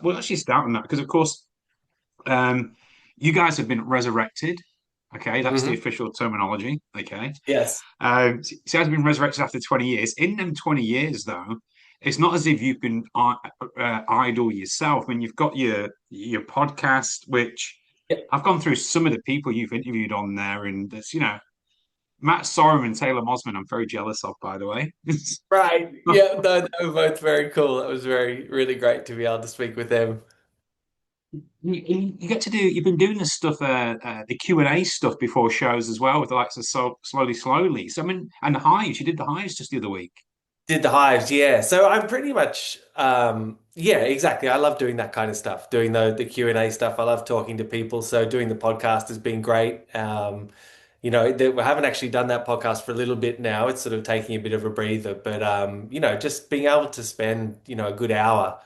we'll actually start on that because, of course, um, you guys have been resurrected. Okay, that's the Hmm. official terminology. Okay, Yes. so you guys have been resurrected after 20 years. In them 20 years, though, it's not as if you've been idle yourself. I mean, you've got your podcast, which Yeah. I've gone through some of the people you've interviewed on there, and there's, Matt Sorum and Taylor Mosman. I'm very jealous of, by the way. Right. Yeah. No, they were both very cool. It was really great to be able to speak with them. You get to do. You've been doing this stuff, the Q&A stuff before shows as well, with the likes of slowly, slowly. So I mean, and the hives. You did the hives just the other week. Did the hives, yeah. So I'm pretty much, yeah, exactly. I love doing that kind of stuff, doing the Q&A stuff. I love talking to people. So doing the podcast has been great. We haven't actually done that podcast for a little bit now. It's sort of taking a bit of a breather, but just being able to spend, a good hour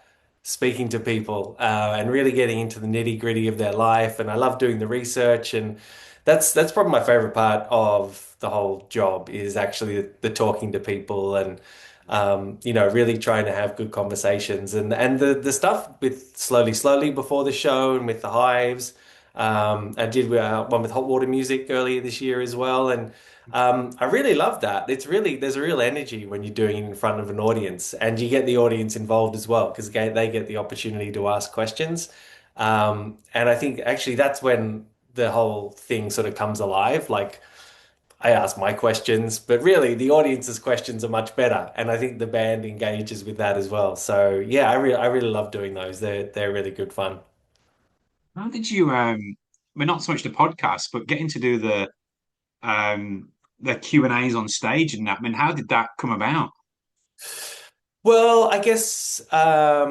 speaking to people and really getting into the nitty gritty of their life. And I love doing the research, and that's probably my favorite part of the whole job is actually the talking to people and really trying to have good conversations and the stuff with slowly before the show and with the hives. I did one with hot water music earlier this year as well, and I really love that. There's a real energy when you're doing it in front of an audience, and you get the audience involved as well because they get the opportunity to ask questions. And I think actually that's when the whole thing sort of comes alive. Like I ask my questions, but really the audience's questions are much better, and I think the band engages with that as well. So yeah, I really love doing those. They're really good fun. How did you? Well, not so much the podcast, but getting to do the Q&As on stage and that. I mean, how did that come about? Well, I guess I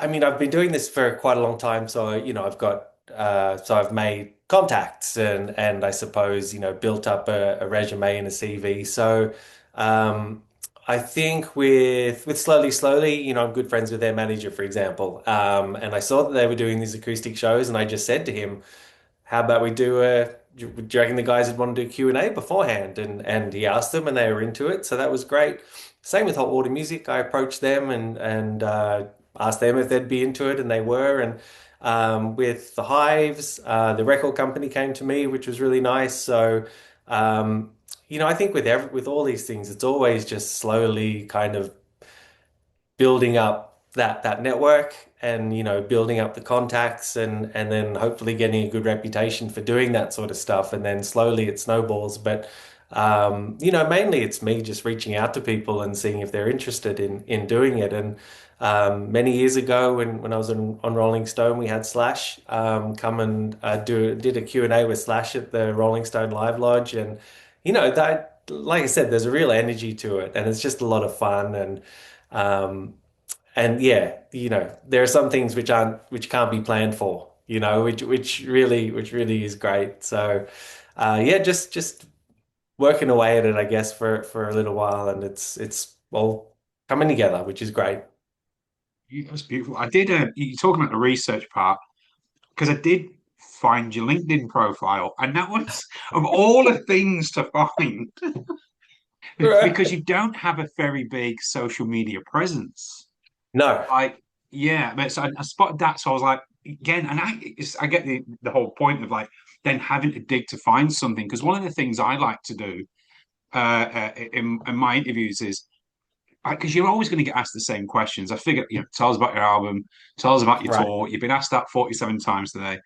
mean I've been doing this for quite a long time, so I've made contacts and I suppose built up a resume and a CV. So um, I think with slowly, I'm good friends with their manager, for example, and I saw that they were doing these acoustic shows, and I just said to him, how about we do you reckon the guys would want to do Q&A beforehand? And he asked them and they were into it. So that was great. Same with Hot Water Music. I approached them and asked them if they'd be into it, and they were. And with the Hives, the record company came to me, which was really nice. So, I think with all these things, it's always just slowly kind of building up that network and building up the contacts and then hopefully getting a good reputation for doing that sort of stuff, and then slowly it snowballs. But mainly it's me just reaching out to people and seeing if they're interested in doing it. And many years ago when I was on Rolling Stone, we had Slash come and did a Q&A with Slash at the Rolling Stone Live Lodge. And that, like I said, there's a real energy to it, and it's just a lot of fun. Um, and yeah, there are some things which can't be planned for, which really is great. So, yeah, just working away at it, I guess, for a little while, and it's all coming together, which is great. Yeah, that's beautiful. I did. You talking about the research part because I did find your LinkedIn profile, and that was of all the things to find because Right. you don't have a very big social media presence. No. Like, yeah, but so I spotted that, so I was like, again, and I get the whole point of like then having to dig to find something because one of the things I like to do in my interviews is because you're always going to get asked the same questions. I figure, tell us about your album, tell us about your Right. tour. You've been asked that 47 times today.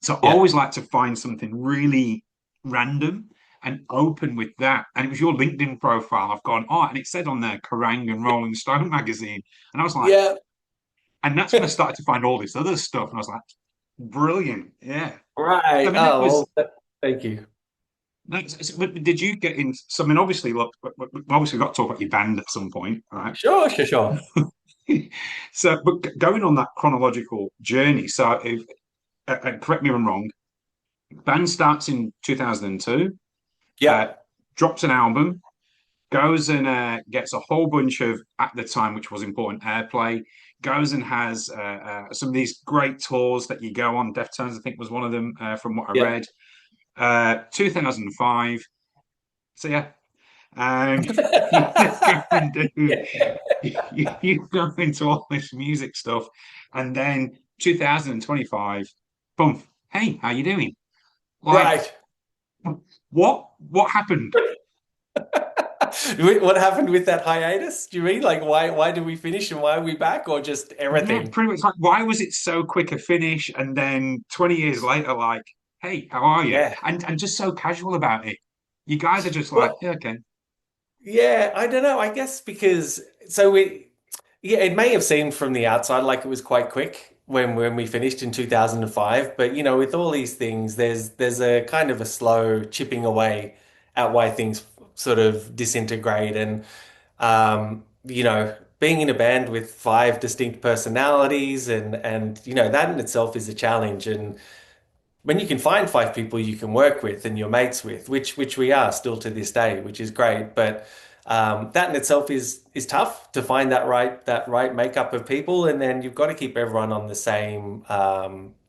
So I Yeah. always like to find something really random and open with that. And it was your LinkedIn profile. I've gone, oh, and it said on there Kerrang and Rolling Stone magazine. And I was like, Yeah. and that's when I started to find all this other stuff. And I was like, brilliant. Yeah. I Right. mean, that Oh, was well, thank you. but did you get in? So, I mean, obviously, look, obviously, we've got to talk about your band at some point, right? Sure, sure, sure. So, but going on that chronological journey, so if, correct me if I'm wrong, band starts in 2002, uh, Yep. drops an album, goes and gets a whole bunch of, at the time, which was important, airplay, goes and has some of these great tours that you go on. Deftones, I think, was one of them, from what I Yep. read. 2005. So, yeah. You just go and do you go into all this music stuff, and then 2025, boom, hey, how you doing? Like, Right. what happened? What happened with that hiatus? Do you mean like why did we finish and why are we back, or just Yeah, everything? pretty much like why was it so quick a finish? And then 20 years later, like, hey, how are you? Yeah. And just so casual about it. You guys are just like, Well, yeah, okay. yeah, I don't know. I guess because so we yeah, it may have seemed from the outside like it was quite quick when we finished in 2005, but with all these things there's a kind of a slow chipping away at why things sort of disintegrate and being in a band with five distinct personalities and that in itself is a challenge and when you can find five people you can work with and you're mates with, which we are still to this day, which is great. But that in itself is tough to find that right makeup of people, and then you've got to keep everyone on the same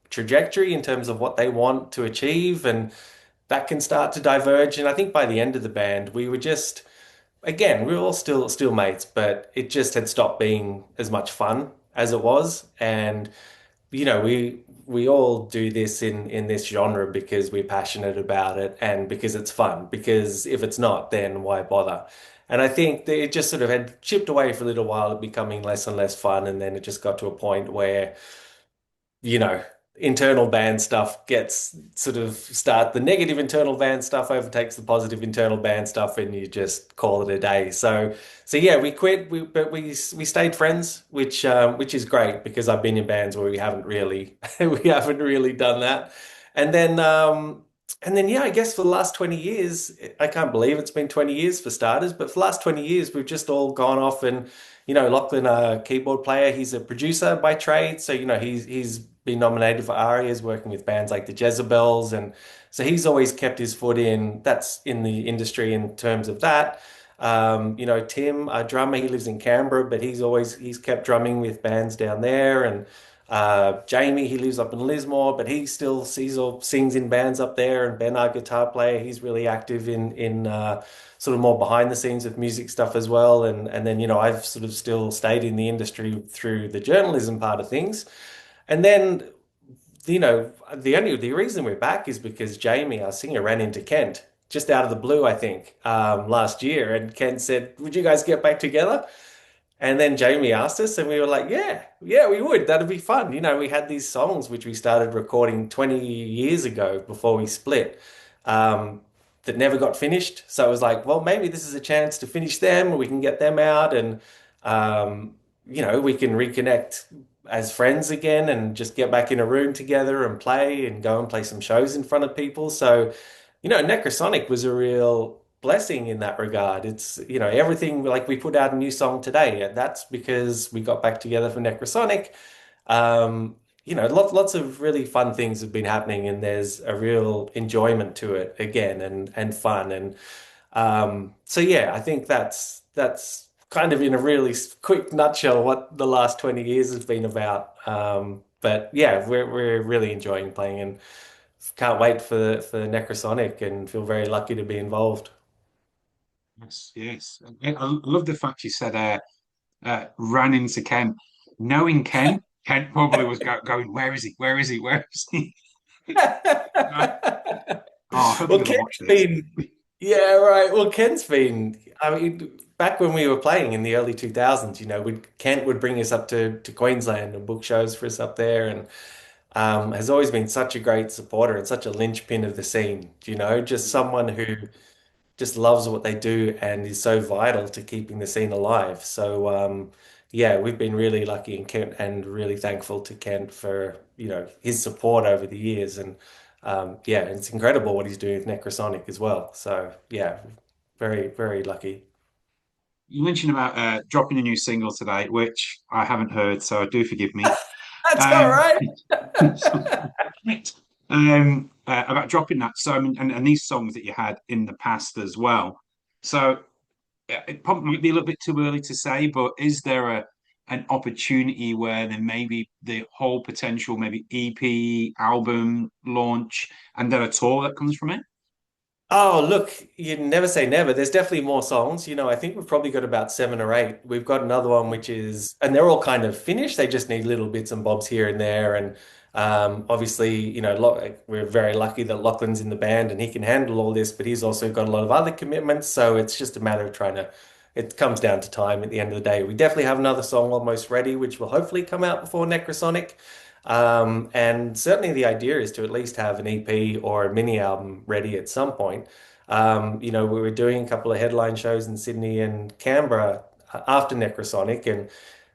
trajectory in terms of what they want to achieve, and that can start to diverge. And I think by the end of the band, we were just again we were all still mates, but it just had stopped being as much fun as it was, and we all do this in this genre because we're passionate about it and because it's fun. Because if it's not, then why bother? And I think that it just sort of had chipped away for a little while, it becoming less and less fun, and then it just got to a point where you know, internal band stuff gets sort of start the negative internal band stuff overtakes the positive internal band stuff, and you just call it a day. So yeah, we quit. But we stayed friends, which is great because I've been in bands where we haven't really we haven't really done that. And then yeah, I guess for the last 20 years, I can't believe it's been 20 years for starters, but for the last 20 years, we've just all gone off and Lachlan, a keyboard player, he's a producer by trade. So, he's been nominated for ARIAs, working with bands like the Jezebels. And so he's always kept his foot in, that's in the industry in terms of that. Tim, a drummer, he lives in Canberra, but he's kept drumming with bands down there. And Jamie, he lives up in Lismore, but he still sees or sings in bands up there. And Ben, our guitar player, he's really active in sort of more behind the scenes with music stuff as well. And then I've sort of still stayed in the industry through the journalism part of things. And then the reason we're back is because Jamie, our singer, ran into Kent just out of the blue, I think, last year, and Kent said, "Would you guys get back together?" And then Jamie asked us, and we were like, yeah, yeah, we would. That'd be fun. We had these songs which we started recording 20 years ago before we split, um, that never got finished. So it was like, well, maybe this is a chance to finish them. We can get them out and, um, we can reconnect as friends again and just get back in a room together and play and go and play some shows in front of people. So, Necrosonic was a real blessing in that regard. It's, everything like we put out a new song today, and that's because we got back together for Necrosonic. Um, lots of really fun things have been happening, and there's a real enjoyment to it again and fun. And so yeah, I think that's kind of in a really quick nutshell what the last 20 years has been about. But yeah, we're really enjoying playing and can't wait for Necrosonic and feel very lucky to be involved. Yes, yes. I love the fact you said ran into Ken. Knowing Ken, Ken probably was going, where is he? Where is he? Where is he? Oh, I hope he Well, doesn't Ken's watch this. been, yeah, right. Well, Ken's been, I mean, back when we were playing in the early 2000s, Kent would bring us up to Queensland and book shows for us up there and has always been such a great supporter and such a linchpin of the scene, just someone who just loves what they do and is so vital to keeping the scene alive. So yeah, we've been really lucky and Kent and really thankful to Kent for, his support over the years. And yeah, it's incredible what he's doing with Necrosonic as well. So yeah, very, very lucky. You mentioned about dropping a new single today, which I haven't heard, so do forgive me. That's all Um, right. about dropping that. So, I mean, and these songs that you had in the past as well. So, it probably might be a little bit too early to say, but is there an opportunity where then maybe the whole potential, maybe EP album launch, and then a tour that comes from it? Oh, look, you never say never. There's definitely more songs. I think we've probably got about seven or eight. We've got another one which is, and they're all kind of finished. They just need little bits and bobs here and there. And obviously, we're very lucky that Lachlan's in the band and he can handle all this, but he's also got a lot of other commitments. So it's just a matter of it comes down to time at the end of the day. We definitely have another song almost ready, which will hopefully come out before Necrosonic. And certainly the idea is to at least have an EP or a mini album ready at some point. We were doing a couple of headline shows in Sydney and Canberra after Necrosonic, and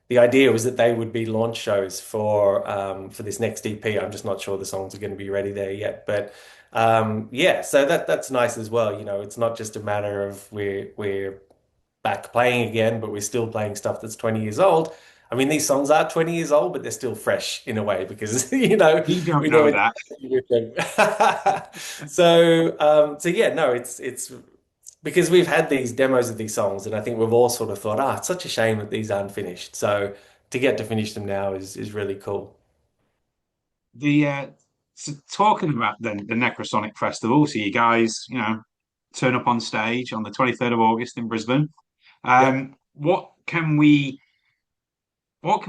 the idea was that they would be launch shows for this next EP. I'm just not sure the songs are going to be ready there yet, but yeah, so that's nice as well. It's not just a matter of we're back playing again, but we're still playing stuff that's 20 years old. I mean, these songs are 20 years old, but they're still fresh in a way because, You don't we know never did that. anything with them. So yeah, no, it's because we've had these demos of these songs, and I think we've all sort of thought, it's such a shame that these aren't finished. So to get to finish them now is really cool. The so talking about the Necrosonic Festival, so you guys, turn up on stage on the 23rd of August in Brisbane. Yep. What can we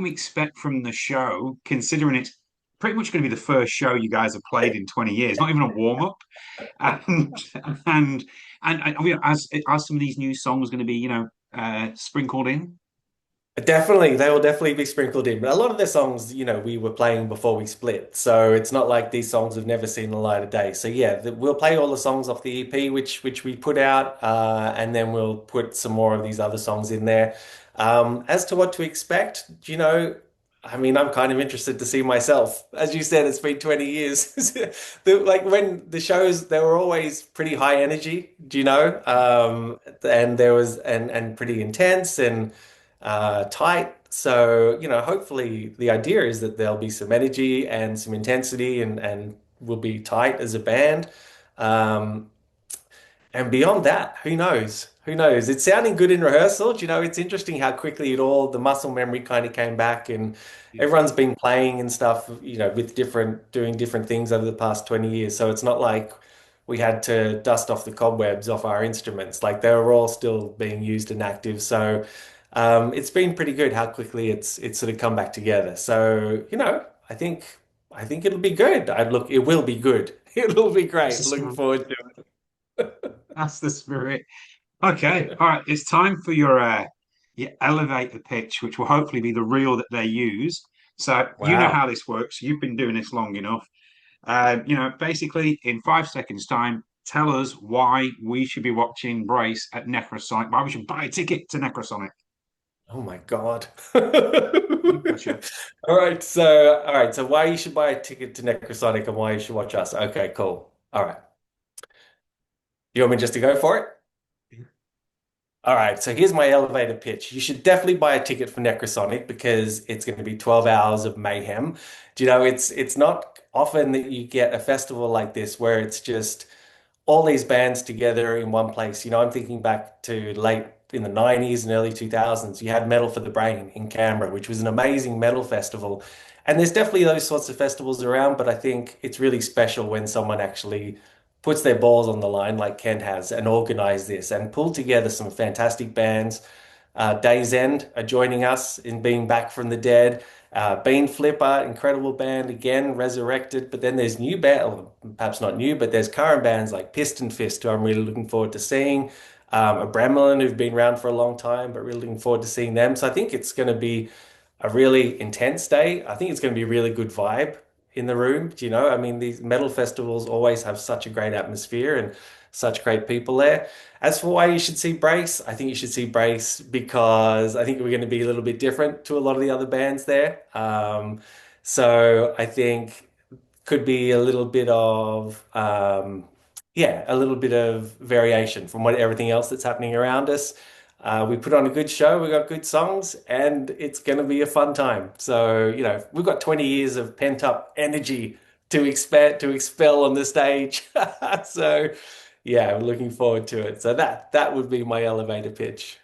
expect from the show, considering it's pretty much going to be the first show you guys have played in 20 years, not even a warm-up? And and I mean, as some of these new songs going to be, sprinkled in? Definitely, they will definitely be sprinkled in. But a lot of the songs, we were playing before we split. So it's not like these songs have never seen the light of day. So yeah, we'll play all the songs off the EP, which we put out, and then we'll put some more of these other songs in there. As to what to expect, I mean, I'm kind of interested to see myself. As you said, it's been 20 years. Like when the shows, they were always pretty high energy, and there was and pretty intense and tight. So, hopefully the idea is that there'll be some energy and some intensity and we'll be tight as a band. Um, and beyond that, who knows? Who knows? It's sounding good in rehearsal. It's interesting how quickly the muscle memory kind of came back and everyone's been playing and stuff, with doing different things over the past 20 years. So it's not like we had to dust off the cobwebs off our instruments. Like they were all still being used and active. So it's been pretty good how quickly it's sort of come back together. So, I think it'll be good. It will be good. It'll be That's the great. Looking spirit. forward to it. That's the spirit. Okay, all right. It's time for your elevator pitch, which will hopefully be the reel that they use. So you know Wow. how this works. You've been doing this long enough. Basically, in 5 seconds' time, tell us why we should be watching Brace at Necrosonic. Why we should buy a ticket to Necrosonic. Oh my God. No pressure. All right. So why you should buy a ticket to Necrosonic and why you should watch us. Okay, cool. All right. You want me just to go for it? All right, so here's my elevator pitch. You should definitely buy a ticket for Necrosonic because it's going to be 12 hours of mayhem. It's not often that you get a festival like this where it's just all these bands together in one place. I'm thinking back to late in the 90s and early 2000s. You had Metal for the Brain in Canberra, which was an amazing metal festival. And there's definitely those sorts of festivals around, but I think it's really special when someone actually puts their balls on the line like Ken has and organize this and pull together some fantastic bands. Days End are joining us in being back from the dead. Bean Flipper, incredible band, again resurrected. But then there's new band, or perhaps not new, but there's current bands like Piston Fist, who I'm really looking forward to seeing. A Bramlin, who've been around for a long time, but really looking forward to seeing them. So I think it's going to be a really intense day. I think it's going to be a really good vibe in the room. I mean, these metal festivals always have such a great atmosphere and such great people there. As for why you should see Brace, I think you should see Brace because I think we're going to be a little bit different to a lot of the other bands there. So I think could be a little bit of yeah, a little bit of variation from what everything else that's happening around us. We put on a good show, we got good songs, and it's going to be a fun time. So, we've got 20 years of pent up energy to expel on the stage. So, yeah, we're looking forward to it. So that would be my elevator pitch.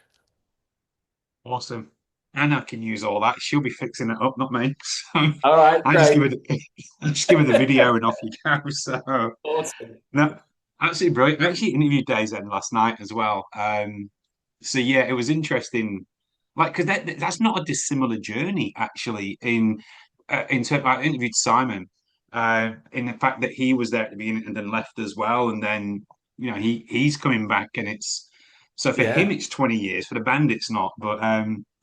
Awesome. Anna can use all that. She'll be fixing it up, not me. So All right, I just great. give her the, I just give her the video and off you go. So Awesome. no. Absolutely brilliant. I actually interviewed Days End last night as well. So yeah, it was interesting. Like, because that's not a dissimilar journey actually. In terms, I interviewed Simon, in the fact that he was there at the beginning and then left as well, and then he's coming back, and it's so for him Yeah, it's 20 years. For the band, it's not. But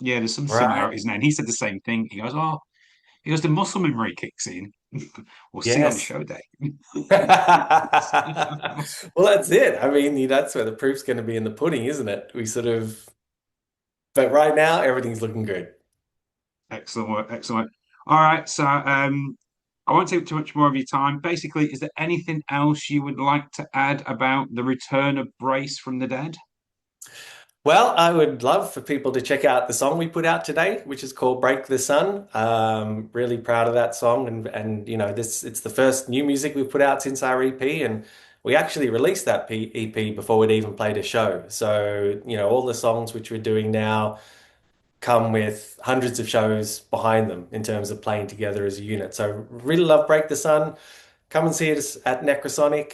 yeah, there's some right. similarities there. And he said the same thing. He goes, the muscle memory kicks in. We'll see on the Yes. show day. Well, that's it. I mean, that's where the proof's going to be in the pudding, isn't it? But right now, everything's looking good. Excellent work, excellent work. All right, so I won't take too much more of your time. Basically, is there anything else you would like to add about the return of Brace from the dead? Well, I would love for people to check out the song we put out today, which is called Break the Sun. Really proud of that song, and this it's the first new music we've put out since our EP, and we actually released that EP before we'd even played a show. So, all the songs which we're doing now come with hundreds of shows behind them in terms of playing together as a unit. So really love Break the Sun. Come and see us at Necrosonic.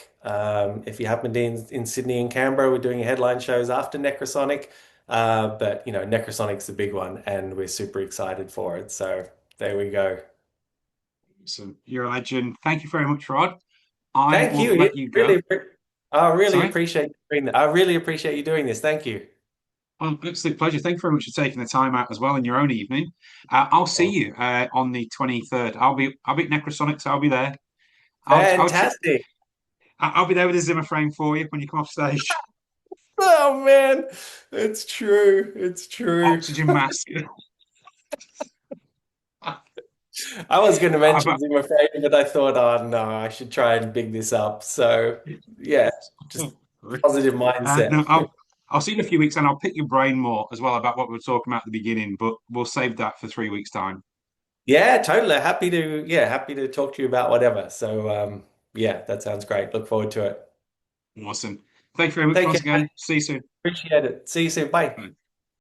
If you happen to be in Sydney and Canberra, we're doing headline shows after Necrosonic. But Necrosonic's the big one, and we're super excited for it. So there we go. So you're a legend. Thank you very much, Rod. I Thank will you. let you go. I really Sorry. appreciate you doing that. I really appreciate you doing this. Thank you. Well, absolute pleasure. Thank you very much for taking the time out as well in your own evening. I'll see Thank you on the 23rd. I'll be at Necrosonics. I'll be there. I'll Fantastic. I'll be there with a Zimmer frame for you when you come off stage. Oh man, it's true. It's true. Oxygen mask. I was going to mention I, Zimmer Frame, but I thought, oh no, I should try and big this up. So yeah, just positive mindset. no, I'll see you in a few weeks, and I'll pick your brain more as well about what we were talking about at the beginning. But we'll save that for 3 weeks' time. Yeah, totally. Happy to talk to you about whatever. So yeah, that sounds great. Look forward to it. Awesome. Thank you very much Take once care, mate. again. See you soon. Appreciate it. See you soon. Bye. Bye.